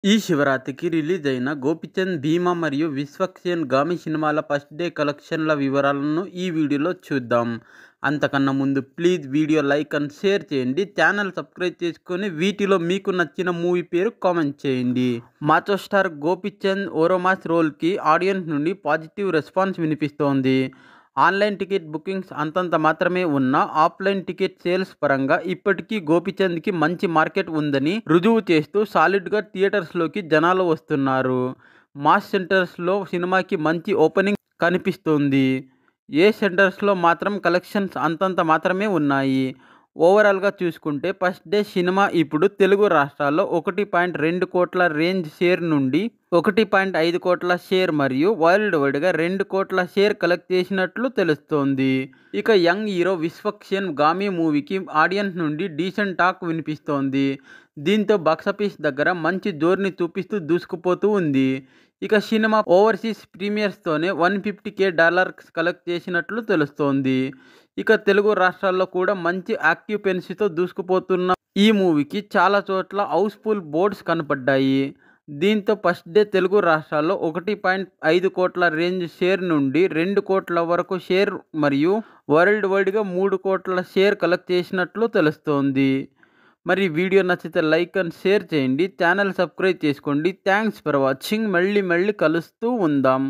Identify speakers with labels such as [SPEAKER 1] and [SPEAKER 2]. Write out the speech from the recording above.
[SPEAKER 1] ఈ శివరాత్రికి రిలీజ్ అయిన 'గోపీచంద్ భీమ' మరియు 'విశ్వక్సేన్ గామి' సినిమాల ఫస్ట్ డే కలెక్షన్ల వివరాలను ఈ వీడియోలో చూద్దాం. అంతకన్నా ముందు please video like and share చేయండి. ఛానల్ సబ్స్క్రైబ్ చేసుకొని వీటిలో మీకు నచ్చిన మూవీ పేరు కామెంట్ చేయండి. మాచో స్టార్ గోపీచంద్ ఓరోమాస్ రోల్కి ఆడియన్స్ నుండి పాజిటివ్ రెస్పాన్స్ వినిపిస్తోంది. ఆన్లైన్ టికెట్ బుకింగ్స్ అంతంత మాత్రమే ఉన్నా ఆఫ్లైన్ టికెట్ సేల్స్ పరంగా ఇప్పటికీ గోపీచంద్కి మంచి మార్కెట్ ఉందని రుజువు చేస్తూ సాలిడ్గా థియేటర్స్లోకి జనాలు వస్తున్నారు. మాస్ సెంటర్స్లో సినిమాకి మంచి ఓపెనింగ్ కనిపిస్తోంది. ఏ సెంటర్స్లో మాత్రం కలెక్షన్స్ అంతంత మాత్రమే ఉన్నాయి. ఓవరాల్గా చూసుకుంటే ఫస్ట్ డే సినిమా ఇప్పుడు తెలుగు రాష్ట్రాల్లో 1.2 కోట్ల రేంజ్ షేర్ నుండి 1.5 కోట్ల షేర్ మరియు వరల్డ్ వైడ్గా 2 కోట్ల షేర్ కలెక్ట్ చేసినట్లు తెలుస్తోంది. ఇక యంగ్ హీరో విశ్వక్సేన్ గామి మూవీకి ఆడియన్స్ నుండి డీసెంట్ టాక్ వినిపిస్తోంది. దీంతో బాక్సాఫీస్ దగ్గర మంచి జోరుని చూపిస్తూ దూసుకుపోతూ ఉంది. ఇక సినిమా ఓవర్సీస్ ప్రీమియర్స్తోనే $150K కలెక్ట్ చేసినట్లు తెలుస్తోంది. ఇక తెలుగు రాష్ట్రాల్లో కూడా మంచి ఆక్యుపెన్సీతో దూసుకుపోతున్న ఈ మూవీకి చాలా చోట్ల హౌస్ఫుల్ బోర్డ్స్ కనపడ్డాయి. దీంతో ఫస్ట్ డే తెలుగు రాష్ట్రాల్లో 1.5 కోట్ల రేంజ్ షేర్ నుండి 2 కోట్ల వరకు షేర్ మరియు వరల్డ్ వైడ్గా 3 కోట్ల షేర్ కలెక్ట్ చేసినట్లు తెలుస్తోంది. మరి వీడియో నచ్చితే లైక్ అండ్ షేర్ చేయండి. ఛానల్ సబ్స్క్రైబ్ చేసుకోండి. Thanks for watching. మళ్ళీ కలుస్తూ ఉందాం.